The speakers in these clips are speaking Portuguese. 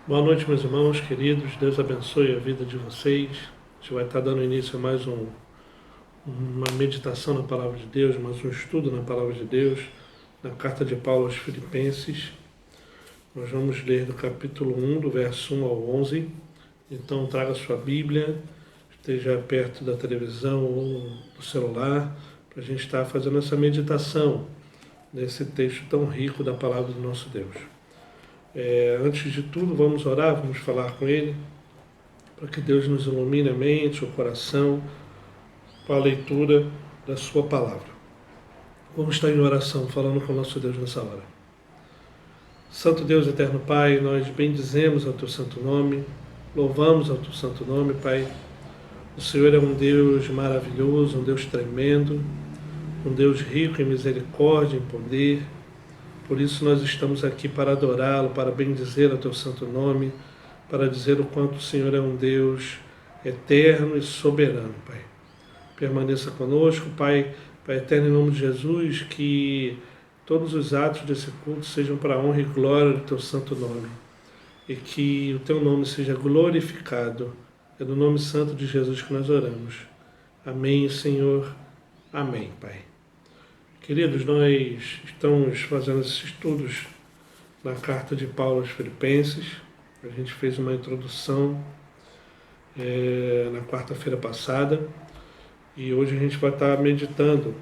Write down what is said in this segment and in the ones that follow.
Boa noite, meus irmãos queridos. Deus abençoe a vida de vocês. A gente vai estar dando início a mais uma meditação na Palavra de Deus, mais um estudo na Palavra de Deus, na Carta de Paulo aos Filipenses. Nós vamos ler do capítulo 1, do verso 1 ao 11. Então, traga sua Bíblia, esteja perto da televisão ou do celular, para a gente estar fazendo essa meditação nesse texto tão rico da Palavra do nosso Deus. Antes de tudo, vamos orar, vamos falar com Ele, para que Deus nos ilumine a mente, o coração, para a leitura da Sua Palavra. Vamos estar em oração, falando com o nosso Deus nessa hora. Santo Deus, eterno Pai, nós bendizemos ao Teu santo nome, louvamos ao Teu santo nome, Pai. O Senhor é um Deus maravilhoso, um Deus tremendo, um Deus rico em misericórdia, em poder. Por isso nós estamos aqui para adorá-lo, para bendizer o Teu santo nome, para dizer o quanto o Senhor é um Deus eterno e soberano, Pai. Permaneça conosco, Pai eterno, em nome de Jesus, que todos os atos desse culto sejam para a honra e glória do Teu santo nome, e que o Teu nome seja glorificado. É no nome santo de Jesus que nós oramos. Amém, Senhor. Amém, Pai. Queridos, nós estamos fazendo esses estudos na carta de Paulo aos Filipenses. A gente fez uma introdução na quarta-feira passada e hoje a gente vai estar meditando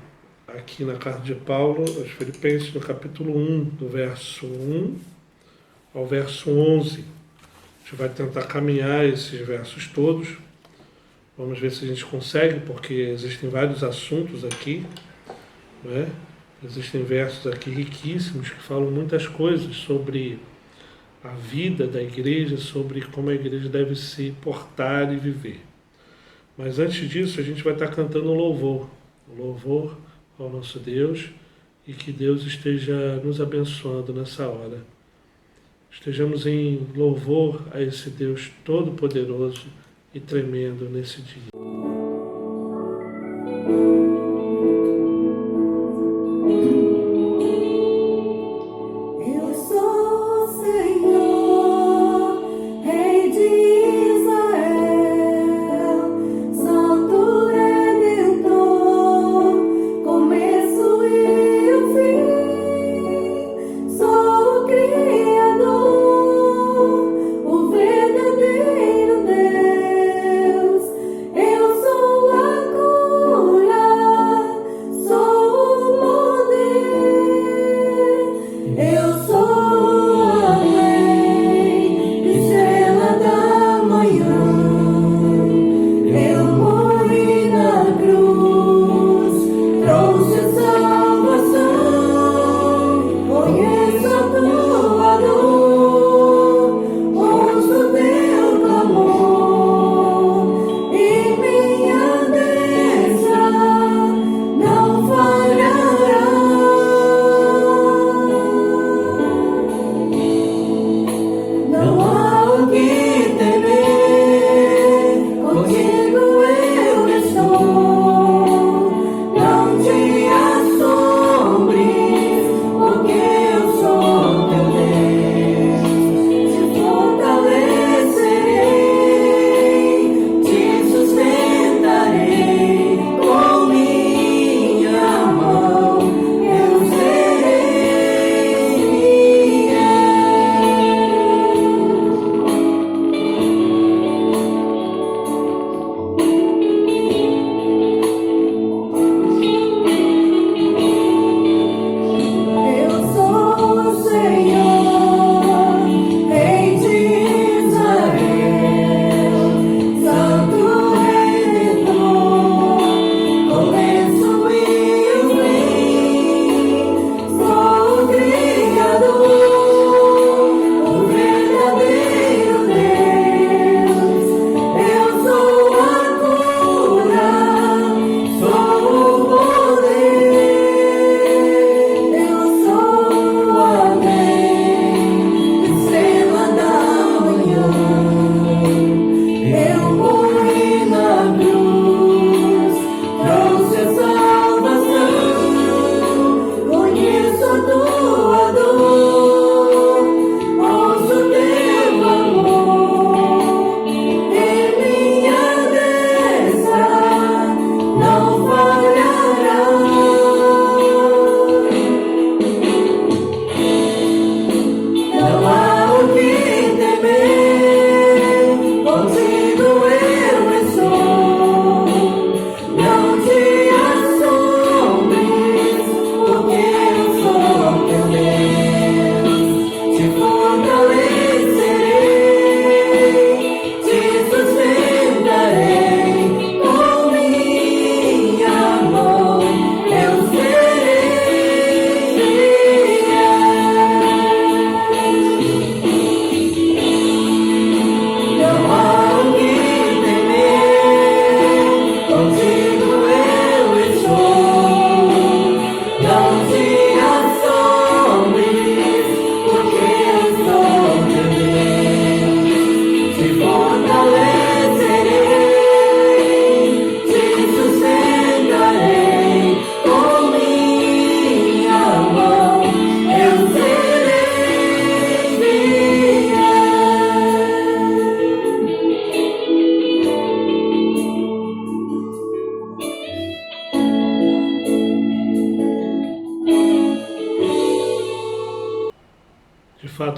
aqui na carta de Paulo aos Filipenses, no capítulo 1, do verso 1 ao verso 11. A gente vai tentar caminhar esses versos todos. Vamos ver se a gente consegue, porque existem vários assuntos aqui. Existem versos aqui riquíssimos que falam muitas coisas sobre a vida da igreja, sobre como a igreja deve se portar e viver. Mas antes disso, a gente vai estar cantando um louvor ao nosso Deus, e que Deus esteja nos abençoando nessa hora. Estejamos em louvor a esse Deus todo-poderoso e tremendo nesse dia. Eu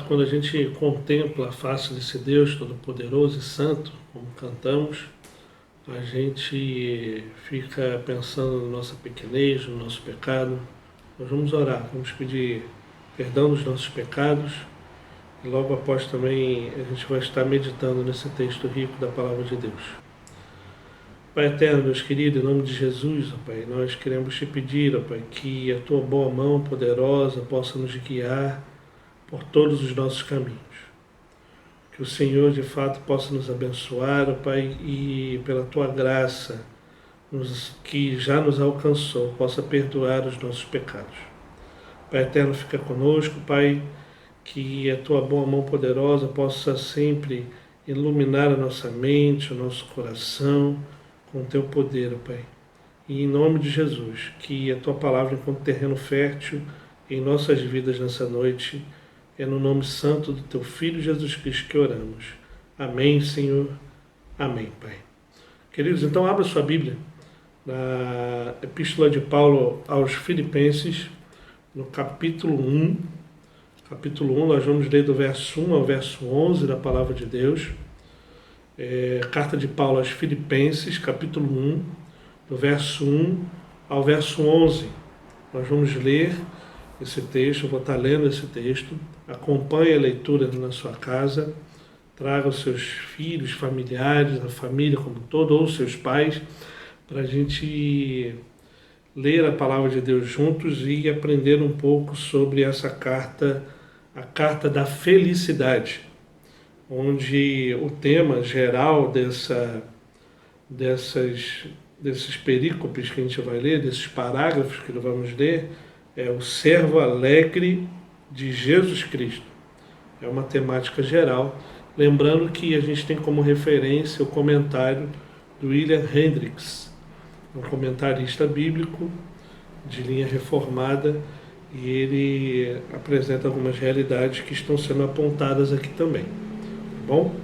fato, quando a gente contempla a face desse Deus Todo-Poderoso e Santo, como cantamos, a gente fica pensando na nossa pequenez, no nosso pecado. Nós vamos orar, vamos pedir perdão dos nossos pecados e logo após também a gente vai estar meditando nesse texto rico da Palavra de Deus. Pai eterno, Deus querido, em nome de Jesus, ó Pai, nós queremos te pedir, ó Pai, que a Tua boa mão poderosa possa nos guiar por todos os nossos caminhos. Que o Senhor, de fato, possa nos abençoar, ó Pai, e pela Tua graça, que já nos alcançou, possa perdoar os nossos pecados. Pai eterno, fica conosco, Pai, que a Tua boa mão poderosa possa sempre iluminar a nossa mente, o nosso coração, com o Teu poder, ó Pai. E em nome de Jesus, que a Tua palavra encontre terreno fértil em nossas vidas nessa noite. É no nome santo do Teu Filho Jesus Cristo que oramos. Amém, Senhor. Amém, Pai. Queridos, então abra sua Bíblia na Epístola de Paulo aos Filipenses, no capítulo 1. Capítulo 1, nós vamos ler do verso 1 ao verso 11 da Palavra de Deus. Carta de Paulo aos Filipenses, capítulo 1, do verso 1 ao verso 11. Nós vamos ler esse texto, eu vou estar lendo esse texto. Acompanhe a leitura na sua casa, traga os seus filhos, familiares, a família como um todo, ou os seus pais, para a gente ler a Palavra de Deus juntos e aprender um pouco sobre essa carta, a carta da felicidade, onde o tema geral desses perícopes que a gente vai ler, desses parágrafos que nós vamos ler, é o servo alegre de Jesus Cristo. É uma temática geral, lembrando que a gente tem como referência o comentário do William Hendricks, um comentarista bíblico de linha reformada, e ele apresenta algumas realidades que estão sendo apontadas aqui também. Bom,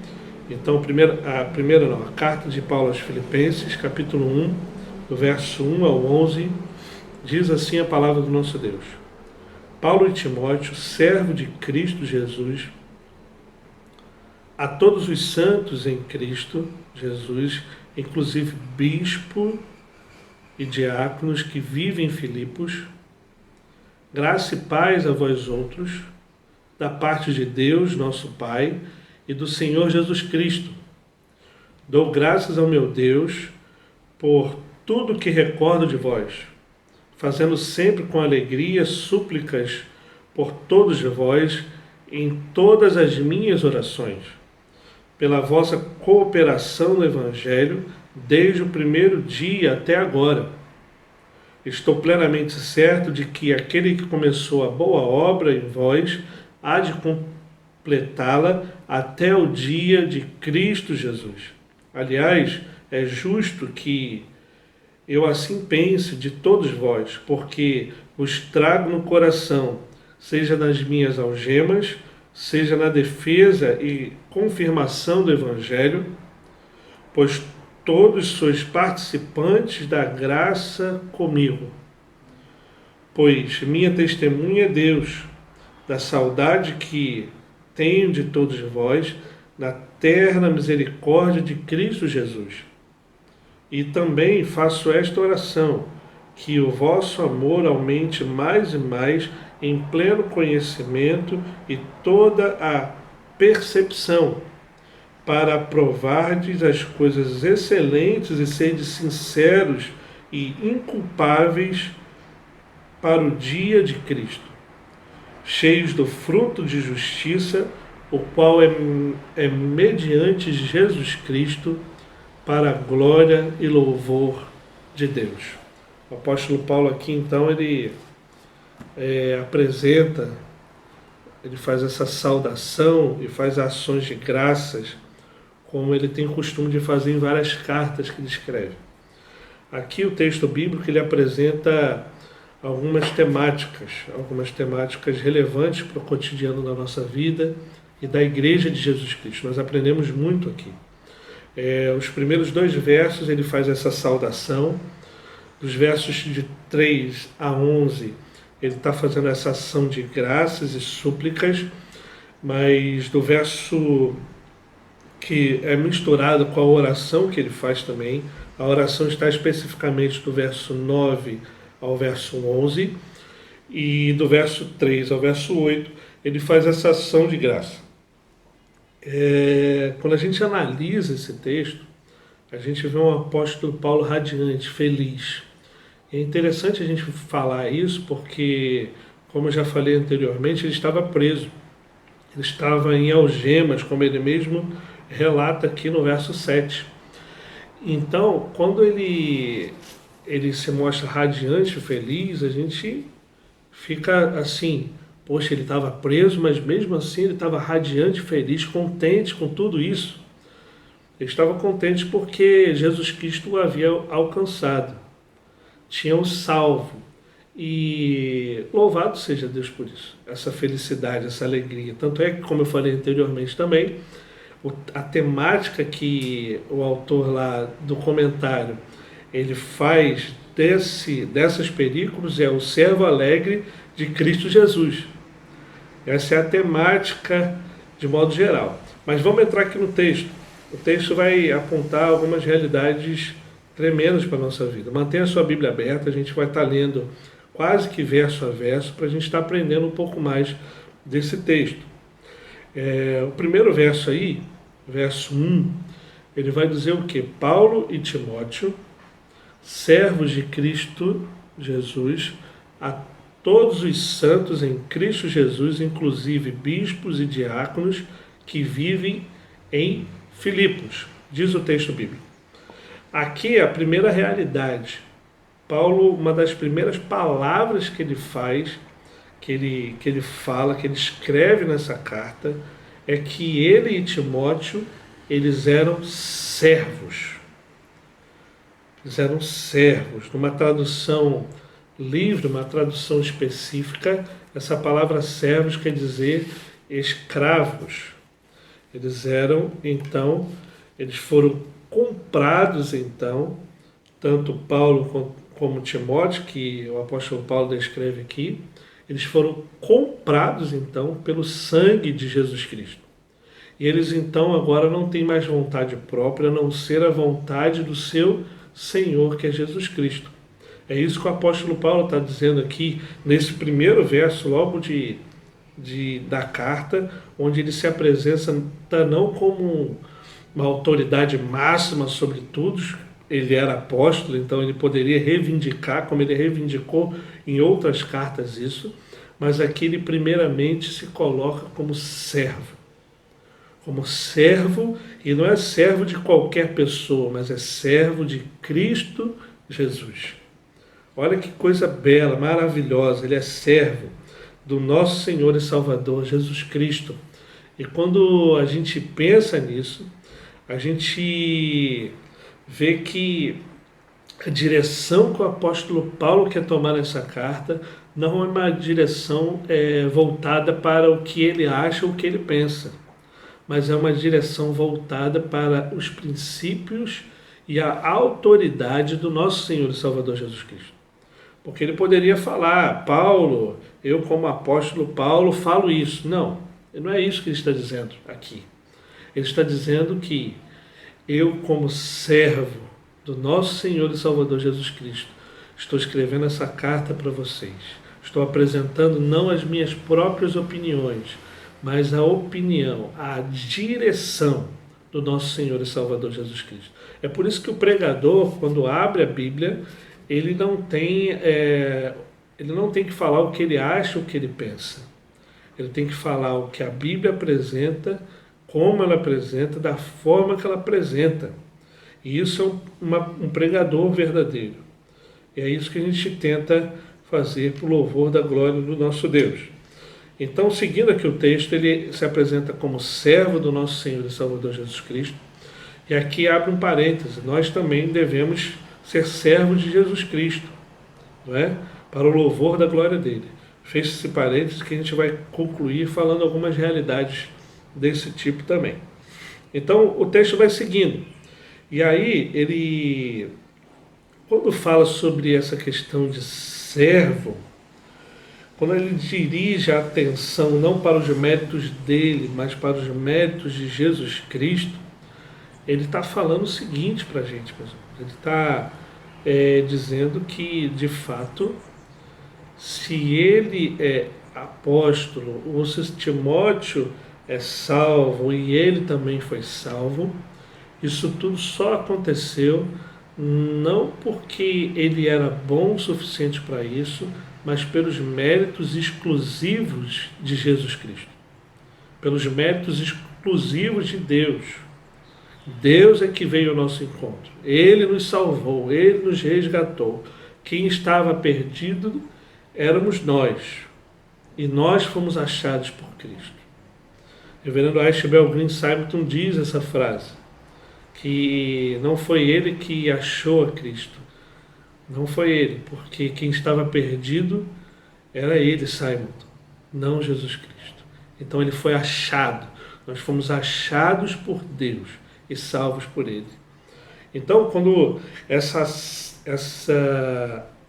então a carta de Paulo aos Filipenses, capítulo 1, do verso 1 ao 11, diz assim a palavra do nosso Deus. Paulo e Timóteo, servo de Cristo Jesus, a todos os santos em Cristo Jesus, inclusive bispo e diáconos que vivem em Filipos, graça e paz a vós outros, da parte de Deus, nosso Pai, e do Senhor Jesus Cristo. Dou graças ao meu Deus por tudo que recordo de vós, fazendo sempre com alegria súplicas por todos vós em todas as minhas orações, pela vossa cooperação no Evangelho, desde o primeiro dia até agora. Estou plenamente certo de que aquele que começou a boa obra em vós há de completá-la até o dia de Cristo Jesus. Aliás, é justo que eu assim pense de todos vós, porque os trago no coração, seja nas minhas algemas, seja na defesa e confirmação do Evangelho, pois todos sois participantes da graça comigo. Pois minha testemunha é Deus, da saudade que tenho de todos vós, na terna misericórdia de Cristo Jesus. E também faço esta oração, que o vosso amor aumente mais e mais em pleno conhecimento e toda a percepção, para aprovardes as coisas excelentes e serdes sinceros e inculpáveis para o dia de Cristo, cheios do fruto de justiça, o qual é mediante Jesus Cristo, para a glória e louvor de Deus. O apóstolo Paulo aqui, então, ele ele faz essa saudação e faz ações de graças, como ele tem costume de fazer em várias cartas que ele escreve. Aqui o texto bíblico ele apresenta algumas temáticas relevantes para o cotidiano da nossa vida e da Igreja de Jesus Cristo. Nós aprendemos muito aqui. Os primeiros 2 versos ele faz essa saudação, dos versos de 3 a 11 ele está fazendo essa ação de graças e súplicas. mas do verso que é misturado com a oração que ele faz também. A oração está especificamente do verso 9 ao verso 11, e do verso 3 ao verso 8, ele faz essa ação de graça. Quando a gente analisa esse texto, a gente vê um apóstolo Paulo radiante, feliz. É interessante a gente falar isso porque, como eu já falei anteriormente, ele estava preso. Ele estava em algemas, como ele mesmo relata aqui no verso 7. Então, quando ele se mostra radiante, feliz, a gente fica assim, poxa, ele estava preso, mas mesmo assim ele estava radiante, feliz, contente com tudo isso. Ele estava contente porque Jesus Cristo o havia alcançado, tinha o salvo. E louvado seja Deus por isso, essa felicidade, essa alegria. Tanto é que, como eu falei anteriormente também, a temática que o autor lá do comentário ele faz dessas perícolos é o servo alegre de Cristo Jesus. Essa é a temática de modo geral. Mas vamos entrar aqui no texto. O texto vai apontar algumas realidades tremendas para a nossa vida. Mantenha a sua Bíblia aberta, a gente vai estar lendo quase que verso a verso para a gente estar aprendendo um pouco mais desse texto. O primeiro verso aí, verso 1, ele vai dizer o quê? Paulo e Timóteo, servos de Cristo Jesus, a todos os santos em Cristo Jesus, inclusive bispos e diáconos que vivem em Filipos, diz o texto bíblico. Aqui é a primeira realidade. Paulo, uma das primeiras palavras que ele faz, que ele fala, que ele escreve nessa carta, é que ele e Timóteo, eles eram servos. Eles eram servos. Numa tradução livre, uma tradução específica, essa palavra servos quer dizer escravos. Eles eram, então, eles foram comprados, então, tanto Paulo como Timóteo, que o apóstolo Paulo descreve aqui, eles foram comprados, então, pelo sangue de Jesus Cristo. E eles, então, agora não têm mais vontade própria, a não ser a vontade do seu Senhor, que é Jesus Cristo. É isso que o apóstolo Paulo está dizendo aqui, nesse primeiro verso, logo da carta, onde ele se apresenta não como uma autoridade máxima sobre tudo. Ele era apóstolo, então ele poderia reivindicar, como ele reivindicou em outras cartas isso, mas aqui ele primeiramente se coloca como servo. Como servo, e não é servo de qualquer pessoa, mas é servo de Cristo Jesus. Olha que coisa bela, maravilhosa, ele é servo do nosso Senhor e Salvador Jesus Cristo. E quando a gente pensa nisso, a gente vê que a direção que o apóstolo Paulo quer tomar nessa carta não é uma direção voltada para o que ele acha ou o que ele pensa, mas é uma direção voltada para os princípios e a autoridade do nosso Senhor e Salvador Jesus Cristo. Porque ele poderia falar, Paulo, eu como apóstolo Paulo falo isso. Não é isso que ele está dizendo aqui. Ele está dizendo que eu, como servo do nosso Senhor e Salvador Jesus Cristo, estou escrevendo essa carta para vocês. Estou apresentando não as minhas próprias opiniões, mas a opinião, a direção do nosso Senhor e Salvador Jesus Cristo. É por isso que o pregador, quando abre a Bíblia, ele não tem que falar o que ele acha, o que ele pensa. Ele tem que falar o que a Bíblia apresenta, como ela apresenta, da forma que ela apresenta. E isso é um pregador verdadeiro. E é isso que a gente tenta fazer para o louvor da glória do nosso Deus. Então, seguindo aqui o texto, ele se apresenta como servo do nosso Senhor e Salvador Jesus Cristo. E aqui abre um parêntese, nós também devemos ser servos de Jesus Cristo, não é? Para o louvor da glória dele. Fecha esse parênteses que a gente vai concluir falando algumas realidades desse tipo também. Então, o texto vai seguindo. E aí, ele, quando fala sobre essa questão de servo, quando ele dirige a atenção não para os méritos dele, mas para os méritos de Jesus Cristo, ele está falando o seguinte para a gente, meus irmãos. Ele está dizendo que, de fato, se ele é apóstolo, ou se Timóteo é salvo e ele também foi salvo, isso tudo só aconteceu não porque ele era bom o suficiente para isso, mas pelos méritos exclusivos de Jesus Cristo, pelos méritos exclusivos de Deus. Deus é que veio ao nosso encontro. Ele nos salvou, Ele nos resgatou. Quem estava perdido éramos nós. E nós fomos achados por Cristo. O reverendo Ashbel Green Simonton diz essa frase, que não foi ele que achou a Cristo. Não foi ele, porque quem estava perdido era ele, Simonton, não Jesus Cristo. Então ele foi achado. Nós fomos achados por Deus e salvos por ele. Então, quando essa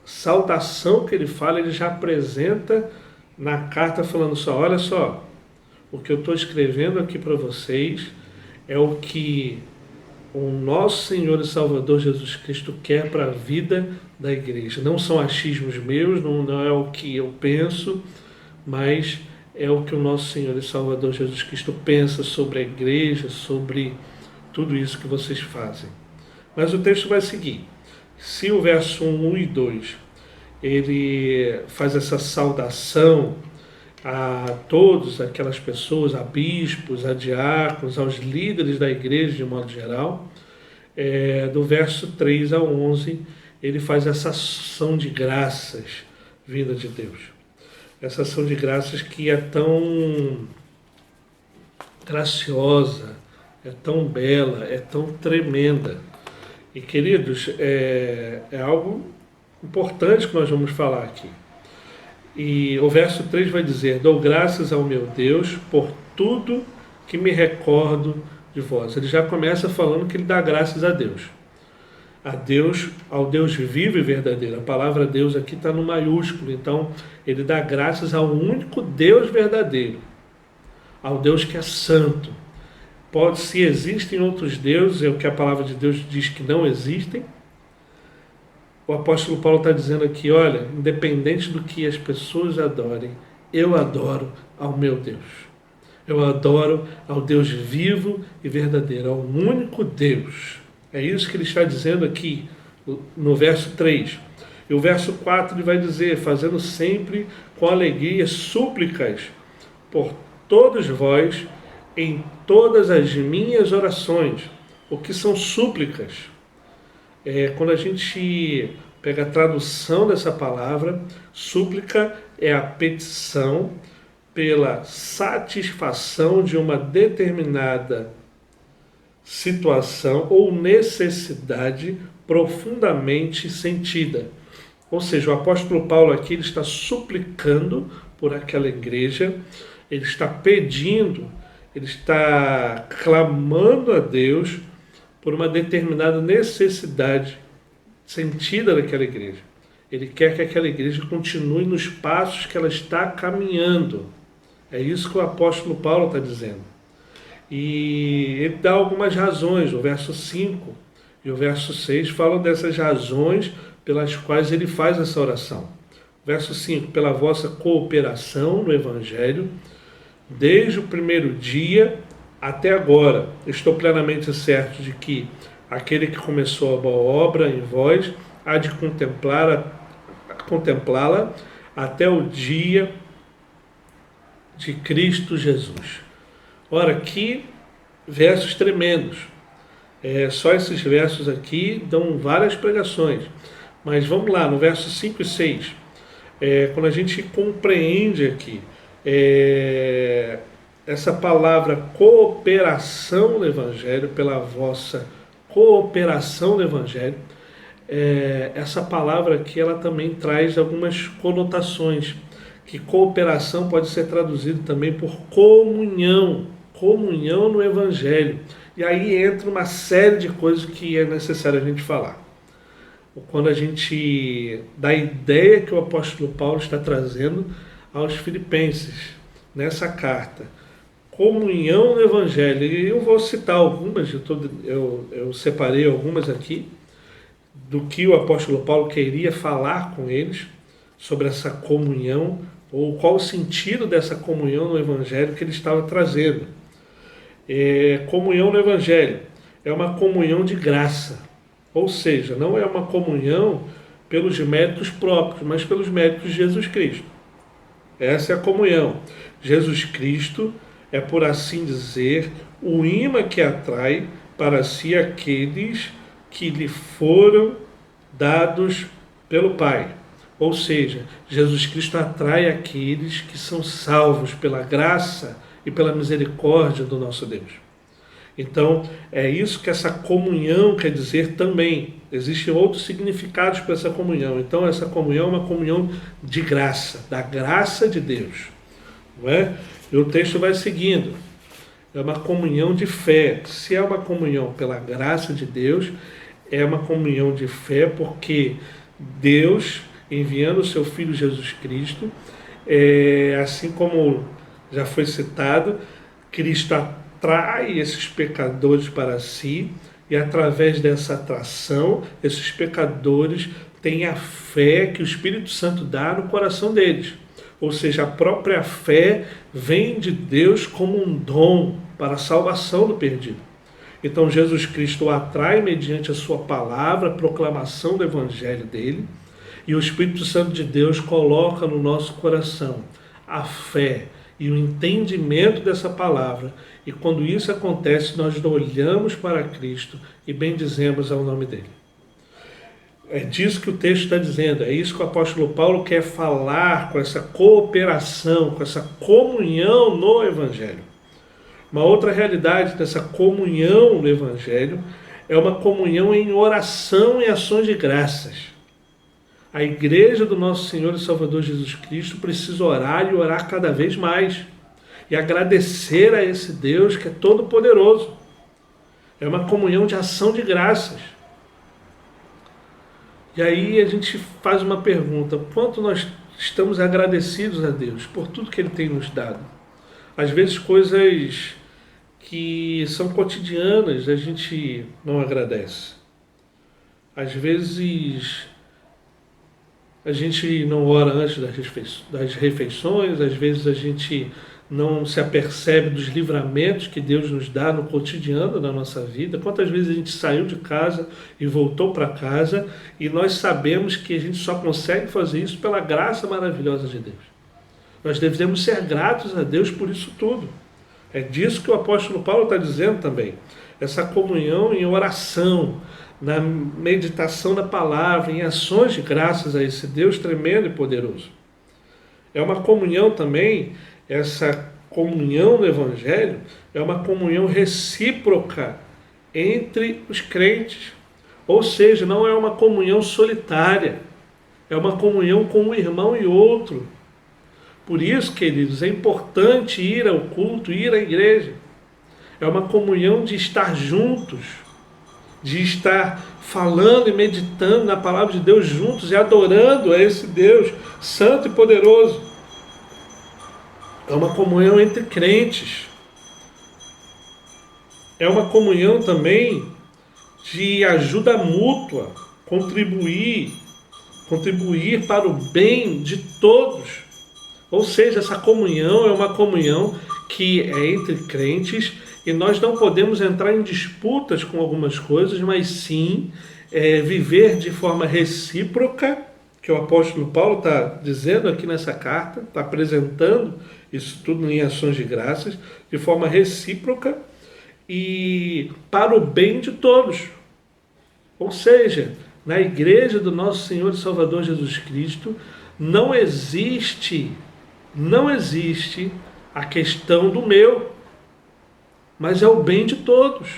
saudação que ele fala, ele já apresenta na carta falando só, olha só, o que eu estou escrevendo aqui para vocês é o que o nosso Senhor e Salvador Jesus Cristo quer para a vida da igreja. Não são achismos meus, não é o que eu penso, mas é o que o nosso Senhor e Salvador Jesus Cristo pensa sobre a igreja, sobre tudo isso que vocês fazem. Mas o texto vai seguir. Se o verso 1 e 2, ele faz essa saudação a todas aquelas pessoas, a bispos, a diáconos, aos líderes da igreja de modo geral, do verso 3 a 11, ele faz essa ação de graças vinda de Deus. Essa ação de graças que é tão graciosa, é tão bela, é tão tremenda. E, queridos, é algo importante que nós vamos falar aqui. E o verso 3 vai dizer, dou graças ao meu Deus por tudo que me recordo de vós. Ele já começa falando que ele dá graças a Deus. Ao Deus vivo e verdadeiro. A palavra Deus aqui está no maiúsculo, então ele dá graças ao único Deus verdadeiro, ao Deus que é santo. Se existem outros deuses, é o que a palavra de Deus diz que não existem. O apóstolo Paulo está dizendo aqui, olha, independente do que as pessoas adorem, eu adoro ao meu Deus. Eu adoro ao Deus vivo e verdadeiro, ao único Deus. É isso que ele está dizendo aqui no verso 3. E o verso 4 ele vai dizer, fazendo sempre com alegria súplicas por todos vós em todas as minhas orações. O que são súplicas? Quando a gente pega a tradução dessa palavra, súplica é a petição pela satisfação de uma determinada situação ou necessidade profundamente sentida. Ou seja, o apóstolo Paulo aqui ele está suplicando por aquela igreja, ele está pedindo, ele está clamando a Deus por uma determinada necessidade sentida daquela igreja. Ele quer que aquela igreja continue nos passos que ela está caminhando. É isso que o apóstolo Paulo está dizendo. E ele dá algumas razões. O verso 5 e o verso 6 falam dessas razões pelas quais ele faz essa oração. Verso 5, pela vossa cooperação no Evangelho, desde o primeiro dia até agora, estou plenamente certo de que aquele que começou a boa obra em vós há de contemplá-la até o dia de Cristo Jesus. Ora, que versos tremendos. Só esses versos aqui dão várias pregações. Mas vamos lá, no verso 5 e 6. Quando a gente compreende aqui essa palavra cooperação no Evangelho, pela vossa cooperação no Evangelho, essa palavra aqui ela também traz algumas conotações, que cooperação pode ser traduzido também por comunhão no Evangelho. E aí entra uma série de coisas que é necessário a gente falar. Quando a gente dá a ideia que o apóstolo Paulo está trazendo aos Filipenses, nessa carta, comunhão no Evangelho. E eu vou citar algumas, eu separei algumas aqui, do que o apóstolo Paulo queria falar com eles sobre essa comunhão, ou qual o sentido dessa comunhão no Evangelho que ele estava trazendo. Comunhão no Evangelho é uma comunhão de graça, ou seja, não é uma comunhão pelos méritos próprios, mas pelos méritos de Jesus Cristo. Essa é a comunhão. Jesus Cristo é, por assim dizer, o imã que atrai para si aqueles que lhe foram dados pelo Pai. Ou seja, Jesus Cristo atrai aqueles que são salvos pela graça e pela misericórdia do nosso Deus. Então, é isso que essa comunhão quer dizer também. Existem outros significados para essa comunhão. Então, essa comunhão é uma comunhão de graça, da graça de Deus. Não é? E o texto vai seguindo. É uma comunhão de fé. Se é uma comunhão pela graça de Deus, é uma comunhão de fé porque Deus, enviando o seu Filho Jesus Cristo, assim como já foi citado, Cristo atrai esses pecadores para si, e através dessa atração, esses pecadores têm a fé que o Espírito Santo dá no coração deles. Ou seja, a própria fé vem de Deus como um dom para a salvação do perdido. Então Jesus Cristo o atrai mediante a sua palavra, a proclamação do evangelho dele, e o Espírito Santo de Deus coloca no nosso coração a fé e o entendimento dessa palavra. E quando isso acontece, nós olhamos para Cristo e bendizemos ao nome dele. É disso que o texto está dizendo, é isso que o apóstolo Paulo quer falar com essa cooperação, com essa comunhão no Evangelho. Uma outra realidade dessa comunhão no Evangelho é uma comunhão em oração e ações de graças. A igreja do nosso Senhor e Salvador Jesus Cristo precisa orar e orar cada vez mais. E agradecer a esse Deus que é todo poderoso. É uma comunhão de ação de graças. E aí a gente faz uma pergunta: quanto nós estamos agradecidos a Deus por tudo que Ele tem nos dado? Às vezes coisas que são cotidianas a gente não agradece. Às vezes a gente não ora antes das refeições, às vezes a gente não se apercebe dos livramentos que Deus nos dá no cotidiano da nossa vida. Quantas vezes a gente saiu de casa e voltou para casa e nós sabemos que a gente só consegue fazer isso pela graça maravilhosa de Deus. Nós devemos ser gratos a Deus por isso tudo. É disso que o apóstolo Paulo está dizendo também. Essa comunhão em oração, na meditação da palavra, em ações de graças a esse Deus tremendo e poderoso. É uma comunhão também, essa comunhão no Evangelho, é uma comunhão recíproca entre os crentes. Ou seja, não é uma comunhão solitária, é uma comunhão com um irmão e outro. Por isso, queridos, é importante ir ao culto, ir à igreja. É uma comunhão de estar juntos, de estar falando e meditando na palavra de Deus juntos e adorando a esse Deus santo e poderoso. É uma comunhão entre crentes. É uma comunhão também de ajuda mútua, contribuir para o bem de todos. Ou seja, essa comunhão é uma comunhão que é entre crentes e nós não podemos entrar em disputas com algumas coisas, mas sim viver de forma recíproca, que o apóstolo Paulo está dizendo aqui nessa carta, está apresentando isso tudo em ações de graças, de forma recíproca e para o bem de todos. Ou seja, na igreja do nosso Senhor e Salvador Jesus Cristo, não existe a questão do meu, mas é o bem de todos.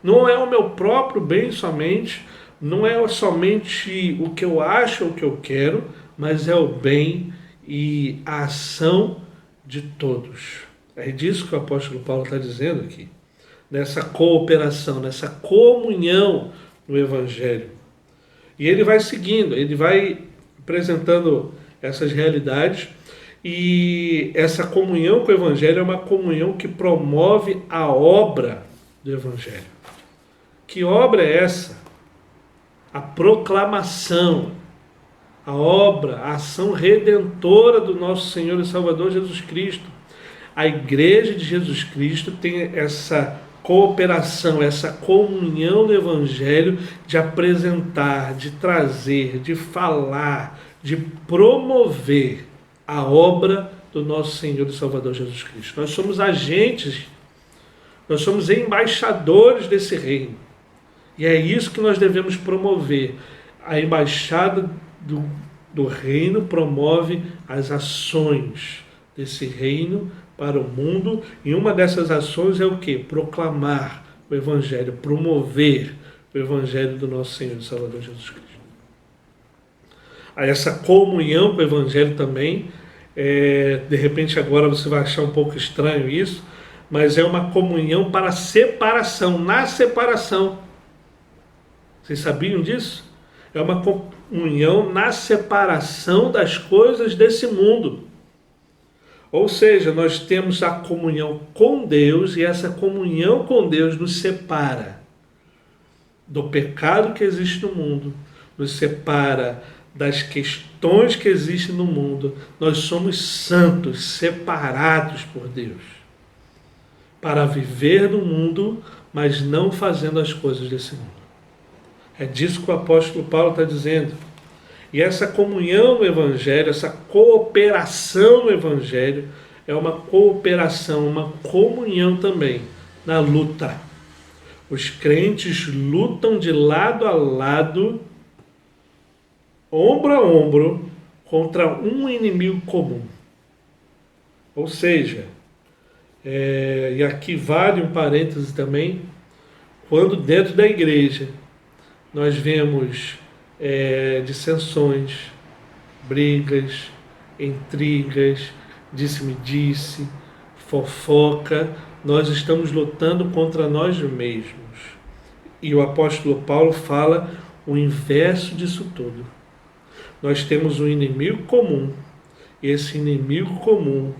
Não é o meu próprio bem somente, não é somente o que eu acho ou o que eu quero, mas é o bem e a ação de todos. É disso que o apóstolo Paulo está dizendo aqui, nessa cooperação, nessa comunhão no Evangelho. E ele vai seguindo, ele vai apresentando essas realidades E essa comunhão com o Evangelho é uma comunhão que promove a obra do Evangelho. Que obra é essa? A proclamação, a obra, a ação redentora do nosso Senhor e Salvador Jesus Cristo. A Igreja de Jesus Cristo tem essa cooperação, essa comunhão do Evangelho de apresentar, de trazer, de falar, de promover a obra do nosso Senhor e Salvador Jesus Cristo. Nós somos agentes, nós somos embaixadores desse reino. E é isso que nós devemos promover. A embaixada do reino promove as ações desse reino para o mundo. E uma dessas ações é o quê? Proclamar o Evangelho, promover o Evangelho do nosso Senhor e Salvador Jesus Cristo. Essa comunhão com o Evangelho também, de repente agora você vai achar um pouco estranho isso, mas é uma comunhão para separação, na separação. Vocês sabiam disso? É uma comunhão na separação das coisas desse mundo. Ou seja, nós temos a comunhão com Deus e essa comunhão com Deus nos separa do pecado que existe no mundo, nos separa das questões que existem no mundo. Nós somos santos, separados por Deus, para viver no mundo, mas não fazendo as coisas desse mundo. É disso que o apóstolo Paulo está dizendo. E essa comunhão no Evangelho, essa cooperação no Evangelho, é uma cooperação, uma comunhão também na luta. Os crentes lutam de lado a lado, ombro a ombro, contra um inimigo comum. Ou seja, e aqui vale um parêntese também, quando dentro da igreja nós vemos dissensões, brigas, intrigas, disse-me-disse, fofoca, nós estamos lutando contra nós mesmos. E o apóstolo Paulo fala o inverso disso tudo. Nós temos um inimigo comum, e esse inimigo comum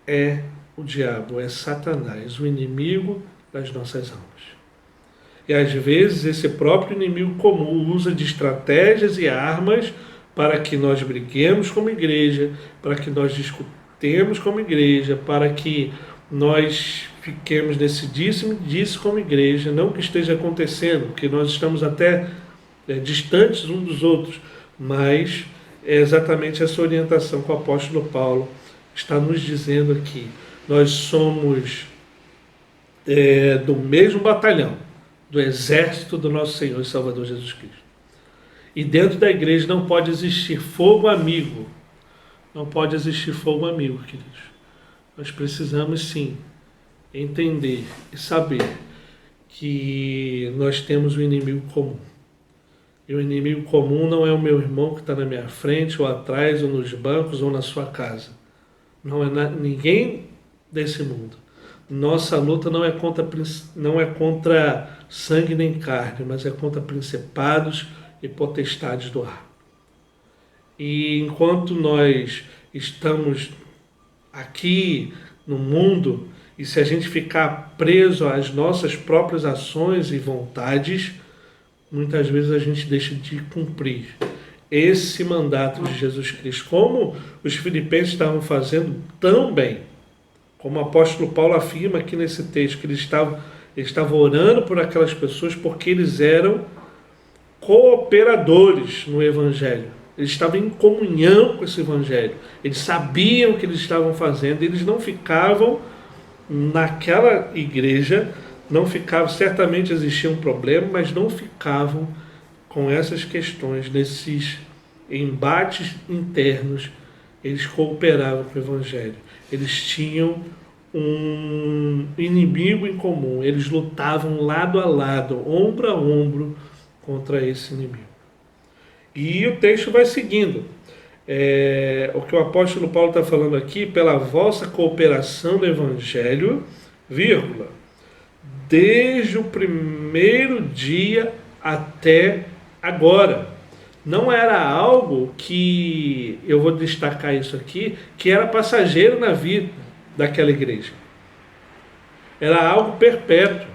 é o diabo, é Satanás, o inimigo das nossas almas. E às vezes esse próprio inimigo comum usa de estratégias e armas para que nós briguemos como igreja, para que nós discutemos como igreja, para que nós fiquemos nesse disse como igreja, não que esteja acontecendo, porque nós estamos até distantes uns dos outros, mas é exatamente essa orientação que o apóstolo Paulo está nos dizendo aqui. Nós somos do mesmo batalhão, do exército do nosso Senhor e Salvador Jesus Cristo. E dentro da igreja não pode existir fogo amigo. Não pode existir fogo amigo, queridos. Nós precisamos sim entender e saber que nós temos um inimigo comum. E o inimigo comum não é o meu irmão que está na minha frente, ou atrás, ou nos bancos, ou na sua casa. Não é ninguém desse mundo. Nossa luta não é contra sangue nem carne, mas é contra principados e potestades do ar. E enquanto nós estamos aqui no mundo, e se a gente ficar preso às nossas próprias ações e vontades, muitas vezes a gente deixa de cumprir esse mandato de Jesus Cristo, como os filipenses estavam fazendo tão bem. Como o apóstolo Paulo afirma aqui nesse texto, que ele estava orando por aquelas pessoas porque eles eram cooperadores no Evangelho. Eles estavam em comunhão com esse Evangelho. Eles sabiam o que eles estavam fazendo. Eles não ficavam naquela igreja, não ficavam, certamente existia um problema, mas não ficavam com essas questões, nesses embates internos. Eles cooperavam com o Evangelho. Eles tinham um inimigo em comum. Eles lutavam lado a lado, ombro a ombro, contra esse inimigo. E o texto vai seguindo. O que o apóstolo Paulo está falando aqui, pela vossa cooperação no Evangelho, vírgula, desde o primeiro dia até agora. não era algo que, eu vou destacar isso aqui, que era passageiro na vida daquela igreja. Era algo perpétuo.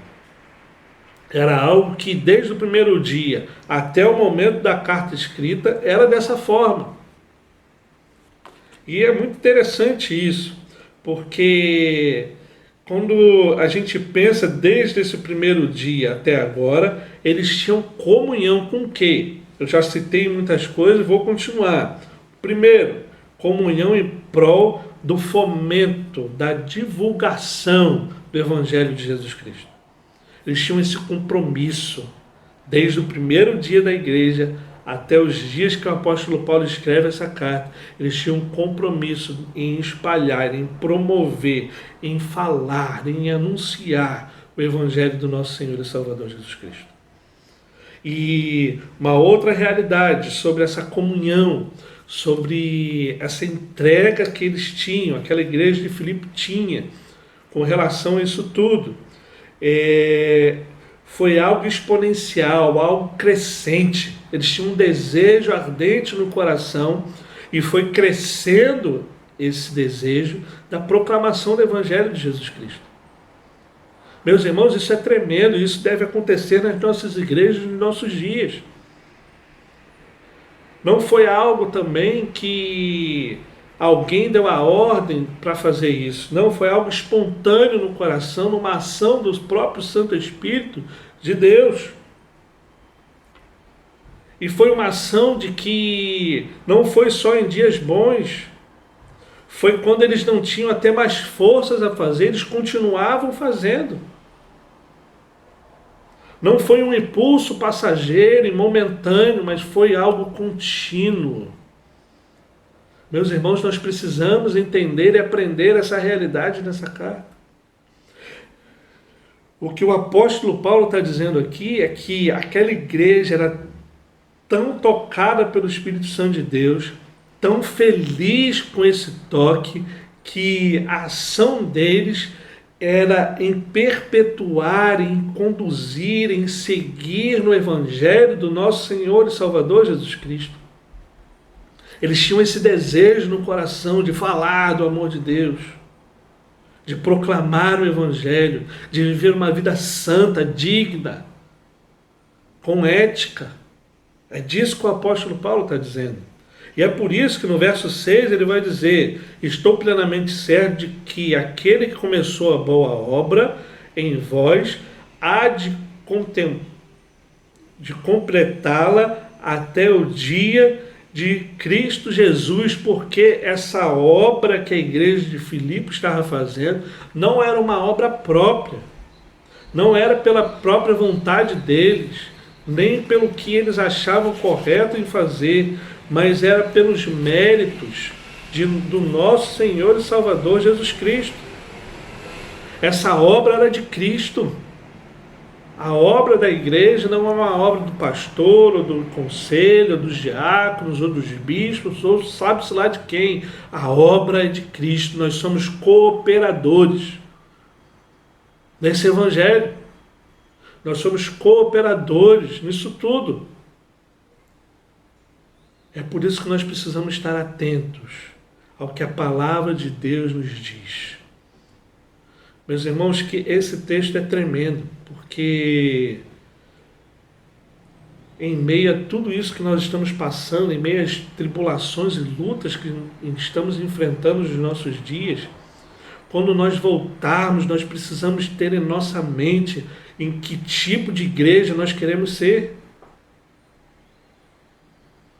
Era algo que desde o primeiro dia até o momento da carta escrita era dessa forma. E é muito interessante isso, porque quando a gente pensa desde esse primeiro dia até agora, eles tinham comunhão com o quê? Eu já citei muitas coisas e vou continuar. Primeiro, comunhão em prol do fomento, da divulgação do Evangelho de Jesus Cristo. Eles tinham esse compromisso, desde o primeiro dia da igreja até os dias que o apóstolo Paulo escreve essa carta. Eles tinham um compromisso em espalhar, em promover, em falar, em anunciar o Evangelho do nosso Senhor e Salvador Jesus Cristo. E uma outra realidade sobre essa comunhão, sobre essa entrega que eles tinham, aquela igreja de Filipe tinha, com relação a isso tudo, foi algo exponencial, algo crescente. Eles tinham um desejo ardente no coração e foi crescendo esse desejo da proclamação do Evangelho de Jesus Cristo. Meus irmãos, isso é tremendo, isso deve acontecer nas nossas igrejas, nos nossos dias. Não foi algo também que alguém deu a ordem para fazer isso. Não, foi algo espontâneo no coração, numa ação do próprio Santo Espírito de Deus. E foi uma ação de que não foi só em dias bons, foi quando eles não tinham até mais forças a fazer, eles continuavam fazendo. Não foi um impulso passageiro e momentâneo, mas foi algo contínuo. Meus irmãos, nós precisamos entender e aprender essa realidade nessa carta. O que o apóstolo Paulo está dizendo aqui é que aquela igreja era tão tocada pelo Espírito Santo de Deus, tão feliz com esse toque, que a ação deles era em perpetuar, em conduzir, em seguir no Evangelho do nosso Senhor e Salvador Jesus Cristo. Eles tinham esse desejo no coração de falar do amor de Deus, de proclamar o Evangelho, de viver uma vida santa, digna, com ética. É disso que o apóstolo Paulo está dizendo. E é por isso que no verso 6 ele vai dizer: estou plenamente certo de que aquele que começou a boa obra em vós há de completá-la até o dia de Cristo Jesus, porque essa obra que a igreja de Filipe estava fazendo não era uma obra própria, não era pela própria vontade deles, nem pelo que eles achavam correto em fazer, mas era pelos méritos do nosso Senhor e Salvador Jesus Cristo. Essa obra era de Cristo. A obra da igreja não é uma obra do pastor, ou do conselho, ou dos diáconos, ou dos bispos, ou sabe-se lá de quem. A obra é de Cristo. Nós somos cooperadores nesse Evangelho. Nós somos cooperadores nisso tudo. É por isso que nós precisamos estar atentos ao que a palavra de Deus nos diz. Meus irmãos, que esse texto é tremendo, porque em meio a tudo isso que nós estamos passando, em meio às tribulações e lutas que estamos enfrentando nos nossos dias, quando nós voltarmos, nós precisamos ter em nossa mente em que tipo de igreja nós queremos ser,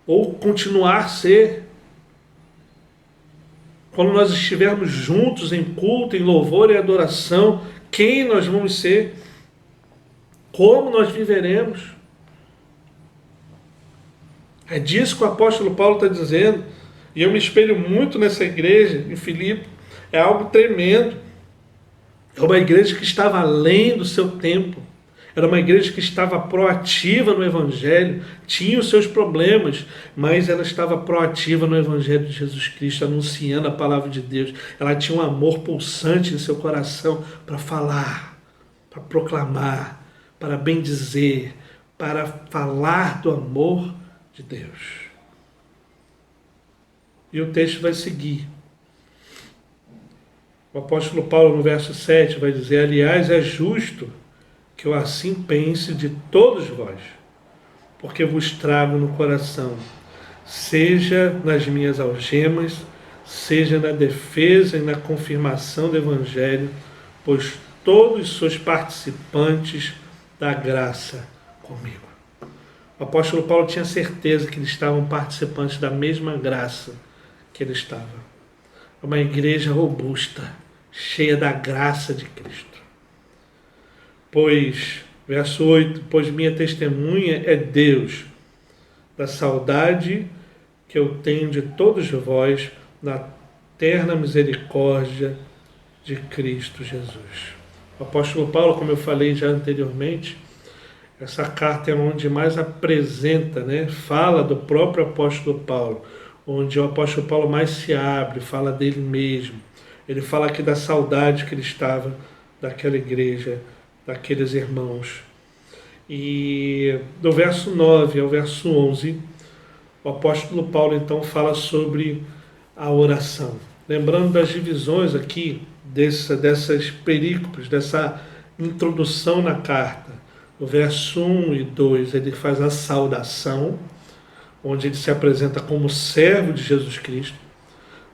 ou continuar a ser. Quando nós estivermos juntos em culto, em louvor e adoração, quem nós vamos ser? Como nós viveremos? É disso que o apóstolo Paulo está dizendo. E eu me espelho muito nessa igreja, em Filipe. É algo tremendo. É uma igreja que estava além do seu tempo. Era uma igreja que estava proativa no Evangelho, tinha os seus problemas, mas ela estava proativa no Evangelho de Jesus Cristo, anunciando a palavra de Deus. Ela tinha um amor pulsante em seu coração para falar, para proclamar, para bendizer, para falar do amor de Deus. E o texto vai seguir. O apóstolo Paulo, no verso 7, vai dizer: aliás, é justo que eu assim pense de todos vós, porque vos trago no coração, seja nas minhas algemas, seja na defesa e na confirmação do Evangelho, pois todos sois participantes da graça comigo. O apóstolo Paulo tinha certeza que eles estavam participantes da mesma graça que ele estava. Uma igreja robusta, cheia da graça de Cristo. Pois, verso 8, pois minha testemunha é Deus, da saudade que eu tenho de todos vós, na terna misericórdia de Cristo Jesus. O apóstolo Paulo, como eu falei já anteriormente, essa carta é onde mais apresenta, fala do próprio apóstolo Paulo, onde o apóstolo Paulo mais se abre, fala dele mesmo. Ele fala aqui da saudade que ele estava daquela igreja, daqueles irmãos. E do verso 9 ao verso 11, o apóstolo Paulo então fala sobre a oração. Lembrando das divisões aqui, dessas perícopes, dessa introdução na carta. No verso 1 e 2 ele faz a saudação, onde ele se apresenta como servo de Jesus Cristo.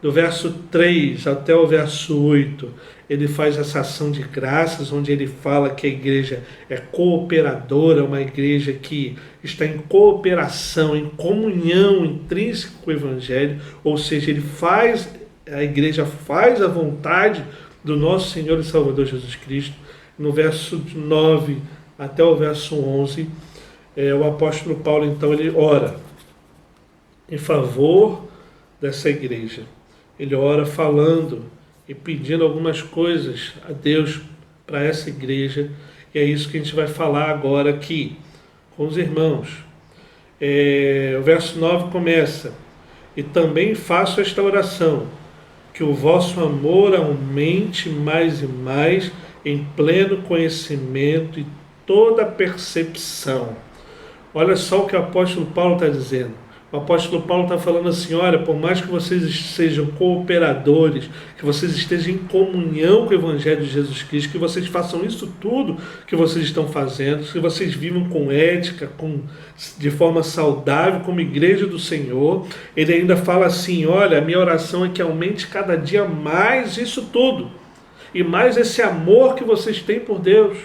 Do verso 3 até o verso 8, ele faz essa ação de graças, onde ele fala que a igreja é cooperadora, uma igreja que está em cooperação, em comunhão intrínseca com o Evangelho, ou seja, a igreja faz a vontade do nosso Senhor e Salvador Jesus Cristo. No verso 9 até o verso 11, o apóstolo Paulo, então, ele ora em favor dessa igreja. Ele ora falando e pedindo algumas coisas a Deus para essa igreja, e é isso que a gente vai falar agora aqui com os irmãos. O verso 9 começa: e também faço esta oração, que o vosso amor aumente mais e mais em pleno conhecimento e toda percepção. Olha só o que o apóstolo Paulo está dizendo. O apóstolo Paulo está falando assim: olha, por mais que vocês sejam cooperadores, que vocês estejam em comunhão com o Evangelho de Jesus Cristo, que vocês façam isso tudo que vocês estão fazendo, que vocês vivam com ética, de forma saudável, como igreja do Senhor. Ele ainda fala assim: olha, a minha oração é que aumente cada dia mais isso tudo, e mais esse amor que vocês têm por Deus.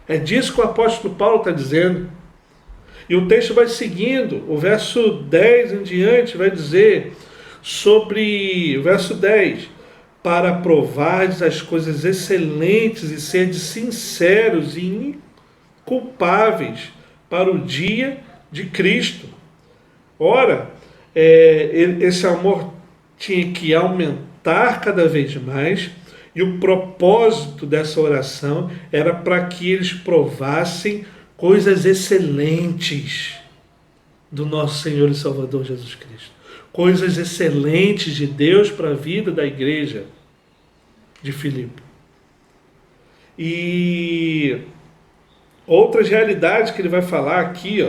É disso que o apóstolo Paulo está dizendo. E o texto vai seguindo, o verso 10 em diante vai dizer sobre o verso 10: para provardes as coisas excelentes e serdes sinceros e inculpáveis para o dia de Cristo. Ora, esse amor tinha que aumentar cada vez mais, e o propósito dessa oração era para que eles provassem coisas excelentes do nosso Senhor e Salvador Jesus Cristo. Coisas excelentes de Deus para a vida da igreja de Filipe. E outras realidades que ele vai falar aqui,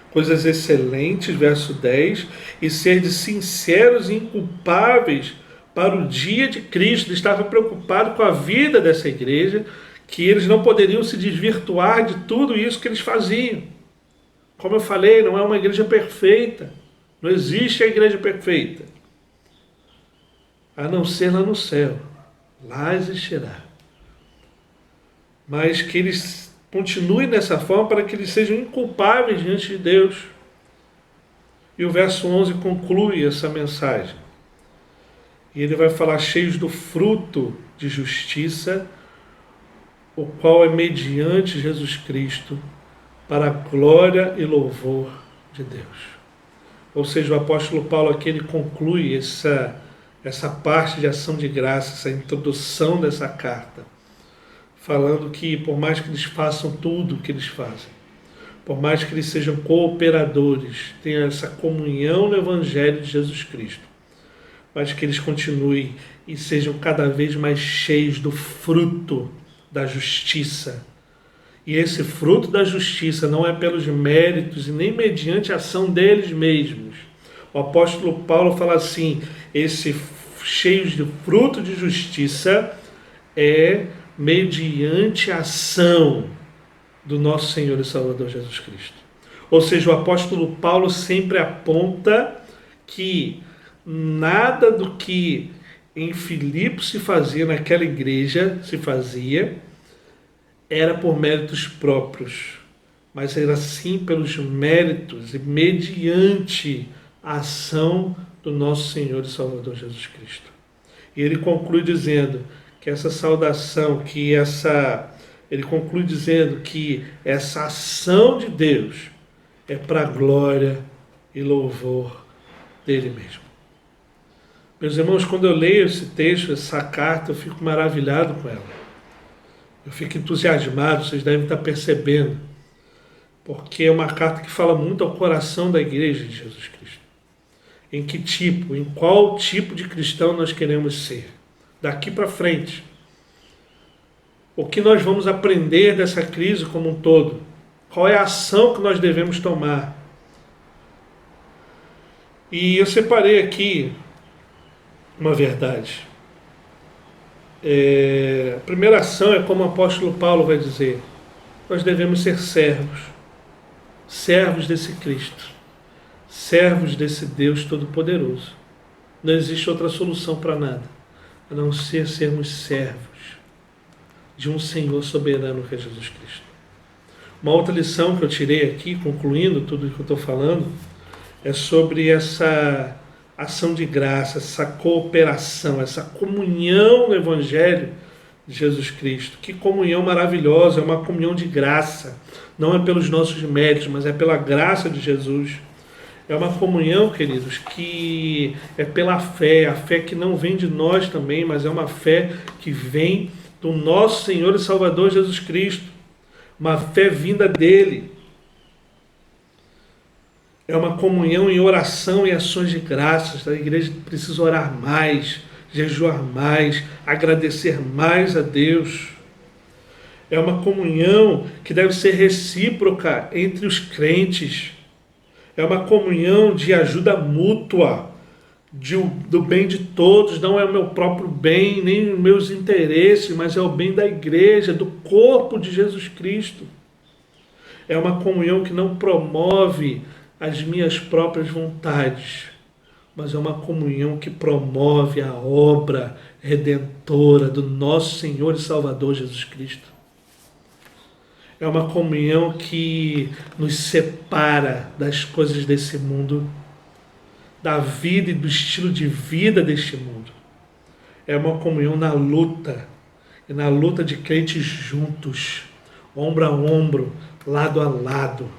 coisas excelentes, verso 10, e ser sinceros e inculpáveis para o dia de Cristo. Ele estava preocupado com a vida dessa igreja, que eles não poderiam se desvirtuar de tudo isso que eles faziam. Como eu falei, não é uma igreja perfeita. Não existe a igreja perfeita. A não ser lá no céu. Lá existirá. Mas que eles continuem dessa forma para que eles sejam inculpáveis diante de Deus. E o verso 11 conclui essa mensagem. E ele vai falar: cheios do fruto de justiça, o qual é mediante Jesus Cristo, para a glória e louvor de Deus. Ou seja, o apóstolo Paulo aqui ele conclui essa parte de ação de graça, essa introdução dessa carta, falando que por mais que eles façam tudo o que eles fazem, por mais que eles sejam cooperadores, tenham essa comunhão no Evangelho de Jesus Cristo, mas que eles continuem e sejam cada vez mais cheios do fruto da justiça E esse fruto da justiça não é pelos méritos e nem mediante a ação deles mesmos. O apóstolo Paulo fala assim, esse cheio de fruto de justiça é mediante a ação do nosso Senhor e Salvador Jesus Cristo. Ou seja, o apóstolo Paulo sempre aponta que nada do que em Filipos se fazia, naquela igreja se fazia, era por méritos próprios, mas era sim pelos méritos e mediante a ação do nosso Senhor e Salvador Jesus Cristo. E ele conclui dizendo que essa saudação, ele conclui dizendo que essa ação de Deus é para a glória e louvor dele mesmo. Meus irmãos, quando eu leio esse texto, essa carta, eu fico maravilhado com ela. Eu fico entusiasmado, vocês devem estar percebendo, porque é uma carta que fala muito ao coração da igreja de Jesus Cristo. Em qual tipo de cristão nós queremos ser, daqui para frente. O que nós vamos aprender dessa crise como um todo? Qual é a ação que nós devemos tomar? E eu separei aqui uma verdade. A primeira ação é como o apóstolo Paulo vai dizer, nós devemos ser servos desse Cristo, servos desse Deus Todo-Poderoso. Não existe outra solução para nada, a não ser sermos servos de um Senhor soberano que é Jesus Cristo. Uma outra lição que eu tirei aqui, concluindo tudo o que eu estou falando, é sobre essa ação de graça, essa cooperação, essa comunhão no Evangelho de Jesus Cristo. Que comunhão maravilhosa, é uma comunhão de graça. Não é pelos nossos méritos, mas é pela graça de Jesus. É uma comunhão, queridos, que é pela fé, a fé que não vem de nós também, mas é uma fé que vem do nosso Senhor e Salvador Jesus Cristo. Uma fé vinda dele. É uma comunhão em oração e ações de graças. A igreja precisa orar mais, jejuar mais, agradecer mais a Deus. É uma comunhão que deve ser recíproca entre os crentes. É uma comunhão de ajuda mútua, do bem de todos. Não é o meu próprio bem, nem os meus interesses, mas é o bem da igreja, do corpo de Jesus Cristo. É uma comunhão que não promove as minhas próprias vontades, mas é uma comunhão que promove a obra redentora do nosso Senhor e Salvador Jesus Cristo. É uma comunhão que nos separa das coisas desse mundo, da vida e do estilo de vida deste mundo. É uma comunhão na luta, e na luta de crentes juntos, ombro a ombro, lado a lado.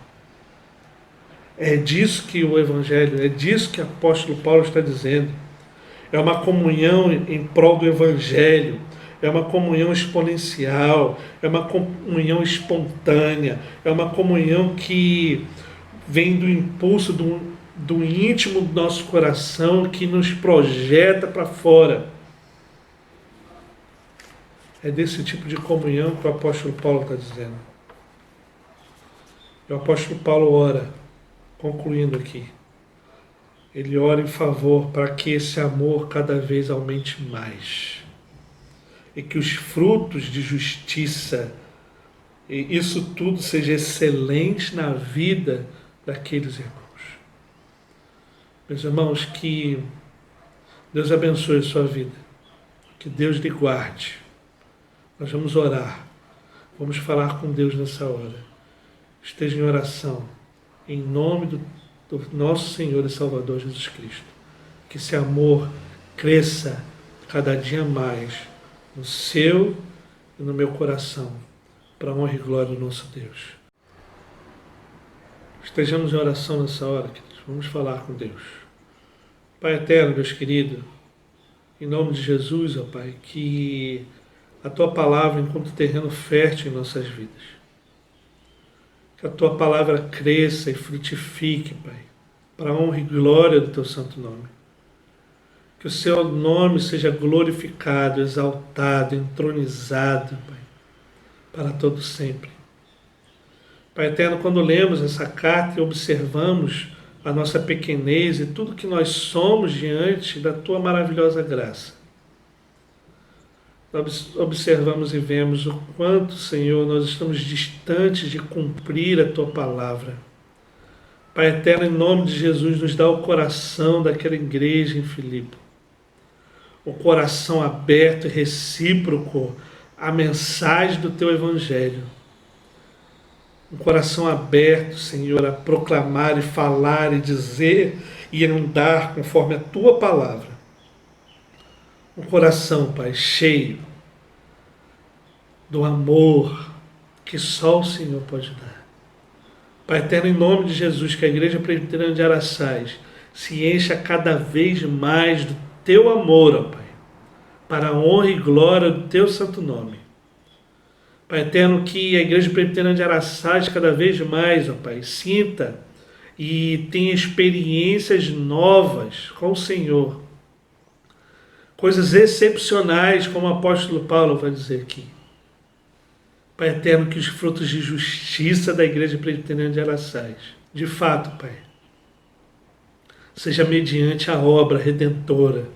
É disso que o Evangelho, é disso que o apóstolo Paulo está dizendo. É uma comunhão em prol do Evangelho, é uma comunhão exponencial, é uma comunhão espontânea, é uma comunhão que vem do impulso do íntimo do nosso coração, que nos projeta para fora. É desse tipo de comunhão que o apóstolo Paulo está dizendo. E o apóstolo Paulo ora, concluindo aqui, ele ora em favor para que esse amor cada vez aumente mais e que os frutos de justiça, e isso tudo seja excelente na vida daqueles irmãos. Meus irmãos, que Deus abençoe a sua vida, que Deus lhe guarde. Nós vamos orar, vamos falar com Deus nessa hora. Esteja em oração, em nome do nosso Senhor e Salvador Jesus Cristo. Que esse amor cresça cada dia mais no seu e no meu coração, para a honra e glória do nosso Deus. Estejamos em oração nessa hora, queridos. Vamos falar com Deus. Pai eterno, Deus querido, em nome de Jesus, ó Pai, que a Tua palavra encontre terreno fértil em nossas vidas. Que a Tua palavra cresça e frutifique, Pai, para a honra e glória do Teu santo nome. Que o Seu nome seja glorificado, exaltado, entronizado, Pai, para todo sempre. Pai eterno, quando lemos essa carta e observamos a nossa pequenez e tudo que nós somos diante da Tua maravilhosa graça, nós observamos e vemos o quanto, Senhor, nós estamos distantes de cumprir a Tua palavra. Pai eterno, em nome de Jesus, nos dá o coração daquela igreja em Filipe, o coração aberto e recíproco à mensagem do Teu Evangelho. Um coração aberto, Senhor, a proclamar e falar e dizer e andar conforme a Tua palavra. Um coração, Pai, cheio do amor que só o Senhor pode dar. Pai eterno, em nome de Jesus, que a Igreja Presbiteriana de Araçás se encha cada vez mais do Teu amor, ó Pai, para a honra e glória do Teu santo nome. Pai eterno, que a Igreja Presbiteriana de Araçás cada vez mais, ó Pai, sinta e tenha experiências novas com o Senhor. Coisas excepcionais, como o apóstolo Paulo vai dizer aqui. Pai eterno, que os frutos de justiça da Igreja Presbiteriana de Araçás, de fato, Pai, seja mediante a obra redentora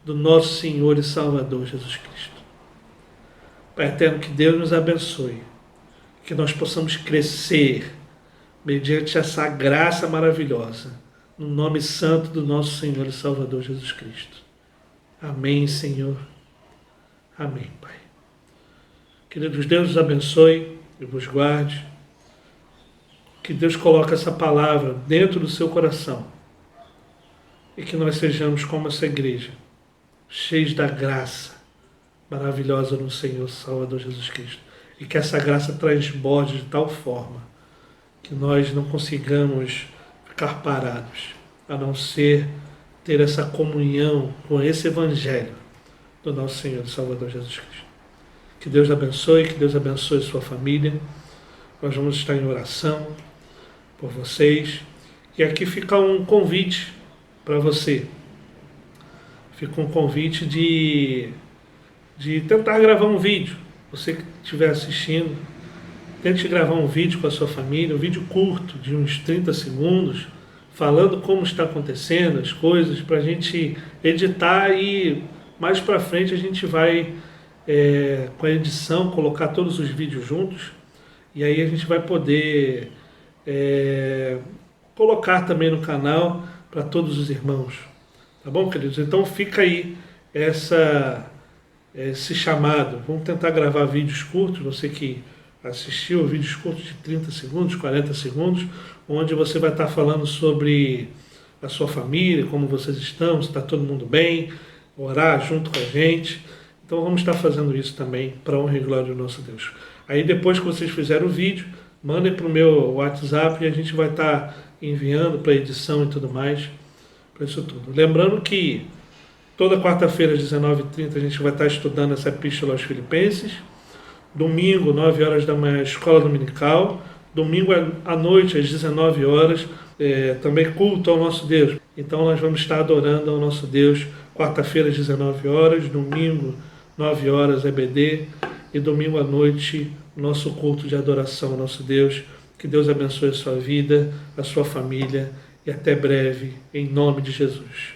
do nosso Senhor e Salvador Jesus Cristo. Pai eterno, que Deus nos abençoe, que nós possamos crescer mediante essa graça maravilhosa, no nome santo do nosso Senhor e Salvador Jesus Cristo. Amém, Senhor. Amém, Pai. Queridos, Deus os abençoe e vos guarde. Que Deus coloque essa palavra dentro do seu coração e que nós sejamos como essa igreja, cheios da graça maravilhosa no Senhor Salvador Jesus Cristo. E que essa graça transborde de tal forma que nós não consigamos ficar parados, a não ser ter essa comunhão com esse Evangelho do nosso Senhor e Salvador Jesus Cristo. Que Deus abençoe, que Deus abençoe sua família. Nós vamos estar em oração por vocês. E aqui fica um convite para você. Fica um convite de tentar gravar um vídeo. Você que estiver assistindo, tente gravar um vídeo com a sua família, um vídeo curto, de uns 30 segundos, falando como está acontecendo as coisas, para a gente editar e mais para frente a gente vai, com a edição, colocar todos os vídeos juntos e aí a gente vai poder colocar também no canal para todos os irmãos. Tá bom, queridos? Então fica aí esse chamado. Vamos tentar gravar vídeos curtos, você que assistiu, vídeos curtos de 30 segundos, 40 segundos, onde você vai estar falando sobre a sua família, como vocês estão, se está todo mundo bem, orar junto com a gente. Então vamos estar fazendo isso também para a honra e glória do nosso Deus. Aí depois que vocês fizerem o vídeo, mandem para o meu WhatsApp e a gente vai estar enviando para edição e tudo mais, para isso tudo. Lembrando que toda quarta-feira às 19h30 a gente vai estar estudando essa epístola aos Filipenses. Domingo, 9 horas da manhã, escola dominical. Domingo à noite, às 19 horas, também culto ao nosso Deus. Então nós vamos estar adorando ao nosso Deus, quarta-feira às 19 horas, domingo, 9 horas, EBD, e domingo à noite, nosso culto de adoração ao nosso Deus. Que Deus abençoe a sua vida, a sua família, e até breve, em nome de Jesus.